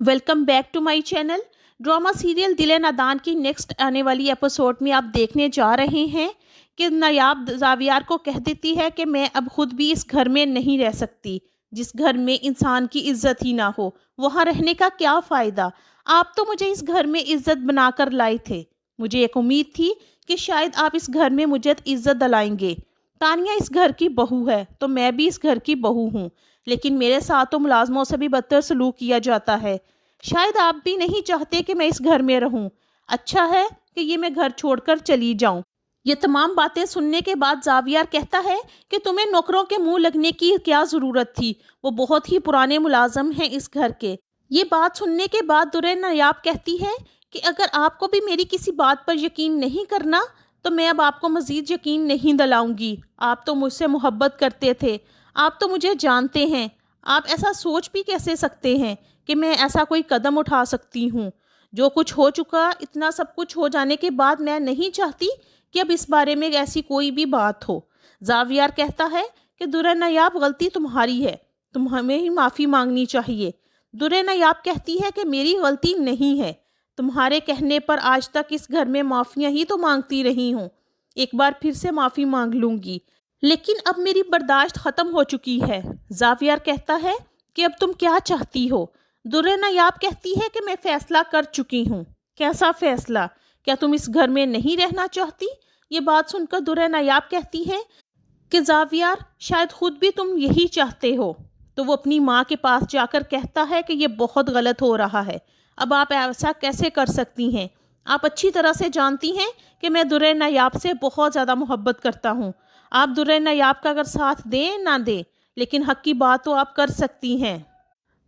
Welcome back to my channel. Drama serial Dil Nadaan की next आने वाली एपिसोड में आप देखने जा रहे हैं कि नायाब जावियार को कह देती है कि मैं अब खुद भी इस घर में नहीं रह सकती। जिस घर में इंसान की इज्जत ही ना हो वहाँ रहने का क्या फ़ायदा। आप तो मुझे इस घर में इज्जत बनाकर लाए थे। मुझे एक उम्मीद थी कि शायद आप इस घर में मुझे इज्जत दिलाएंगे। तानिया इस घर की बहू है तो मैं भी इस घर की बहू हूँ, लेकिन मेरे साथ तो मुलाजमों से भी बदतर सलूक किया जाता है। शायद आप भी नहीं चाहते कि मैं इस घर में रहूं। अच्छा है कि ये मैं घर छोड़कर चली जाऊं। ये तमाम बातें सुनने के बाद जावियार कहता है कि तुम्हें नौकरों के मुंह लगने की क्या ज़रूरत थी, वो बहुत ही पुराने मुलाजम हैं इस घर के। ये बात सुनने के बाद दुर्रे नायाब कहती है कि अगर आपको भी मेरी किसी बात पर यकीन नहीं करना तो मैं अब आपको मज़ीद यकीन नहीं दिलाऊंगी। आप तो मुझसे मोहब्बत करते थे, आप तो मुझे जानते हैं। आप ऐसा सोच भी कैसे सकते हैं कि मैं ऐसा कोई कदम उठा सकती हूँ। जो कुछ हो चुका, इतना सब कुछ हो जाने के बाद मैं नहीं चाहती कि अब इस बारे में ऐसी कोई भी बात हो। जावियार कहता है कि दुर्रे नायाब गलती तुम्हारी है, तुम हमें ही माफ़ी मांगनी चाहिए। दुर्रे नायाब कहती है कि मेरी गलती नहीं है, तुम्हारे कहने पर आज तक इस घर में माफ़ियाँ ही तो मांगती रही हूँ। एक बार फिर से माफ़ी मांग लूँगी, लेकिन अब मेरी बर्दाश्त ख़त्म हो चुकी है। जावियार कहता है कि अब तुम क्या चाहती हो। दुर्रे नायाब कहती है कि मैं फ़ैसला कर चुकी हूँ। कैसा फ़ैसला? क्या तुम इस घर में नहीं रहना चाहती? ये बात सुनकर दुर्रे नायाब कहती है कि जावियार शायद खुद भी तुम यही चाहते हो। तो वो अपनी माँ के पास जाकर कहता है कि ये बहुत गलत हो रहा है, अब आप ऐसा कैसे कर सकती हैं। आप अच्छी तरह से जानती हैं कि मैं दुर्रे नायाब से बहुत ज़्यादा मोहब्बत करता हूँ। आप दुर्रे नायाब का अगर साथ दें ना दें, लेकिन हक की बात तो आप कर सकती हैं।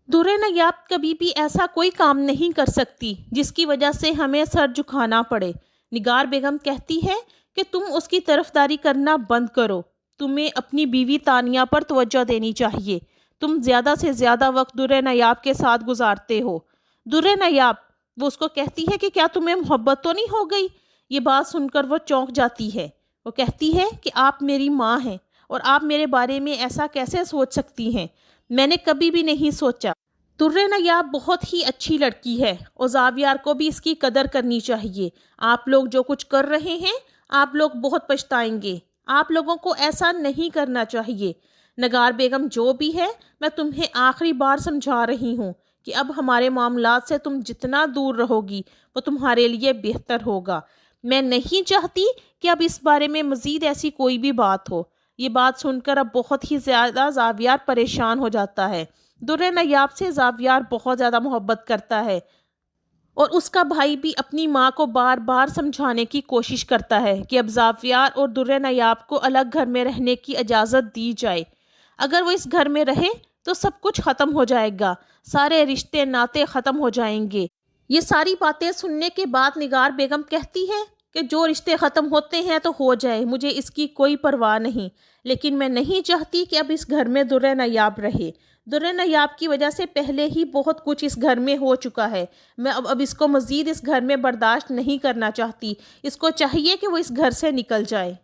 दुर्रे नायाब कभी भी ऐसा कोई काम नहीं कर सकती जिसकी वजह से हमें सर झुकाना पड़े। निगार बेगम कहती है कि तुम उसकी तरफदारी करना बंद करो। तुम्हें अपनी बीवी तानिया पर तवज्जो देनी चाहिए। तुम ज़्यादा से ज़्यादा वक्त दुर्रे नायाब के साथ गुजारते हो। दुर्रे नायाब, वो उसको कहती है कि क्या तुम्हें मोहब्बत तो नहीं हो गई। ये बात सुनकर वो चौंक जाती है। वो कहती है कि आप मेरी माँ हैं और आप मेरे बारे में ऐसा कैसे सोच सकती हैं। मैंने कभी भी नहीं सोचा। दुर्रे नायाब बहुत ही अच्छी लड़की है और जावियार को भी इसकी कदर करनी चाहिए। आप लोग जो कुछ कर रहे हैं, आप लोग बहुत पछताएंगे। आप लोगों को ऐसा नहीं करना चाहिए। नगार बेगम जो भी है, मैं तुम्हें आखिरी बार समझा रही हूँ कि अब हमारे मामलात से तुम जितना दूर रहोगी वो तुम्हारे लिए बेहतर होगा। मैं नहीं चाहती कि अब इस बारे में मज़ीद ऐसी कोई भी बात हो। ये बात सुनकर अब बहुत ही ज़्यादा जावियार परेशान हो जाता है। दुर्रे नायाब से जावियार बहुत ज़्यादा मोहब्बत करता है और उसका भाई भी अपनी माँ को बार बार समझाने की कोशिश करता है कि अब जावियार और दुर्रे नायाब को अलग घर में रहने की इजाज़त दी जाए। अगर वो इस घर में रहे तो सब कुछ ख़त्म हो जाएगा, सारे रिश्ते नाते ख़त्म हो जाएंगे। ये सारी बातें सुनने के बाद निगार बेगम कहती है कि जो रिश्ते ख़त्म होते हैं तो हो जाए, मुझे इसकी कोई परवाह नहीं, लेकिन मैं नहीं चाहती कि अब इस घर में दुर्रे नायाब रहे। दुर्रे नायाब की वजह से पहले ही बहुत कुछ इस घर में हो चुका है। मैं अब इसको मज़ीद इस घर में बर्दाश्त नहीं करना चाहती। इसको चाहिए कि वो इस घर से निकल जाए।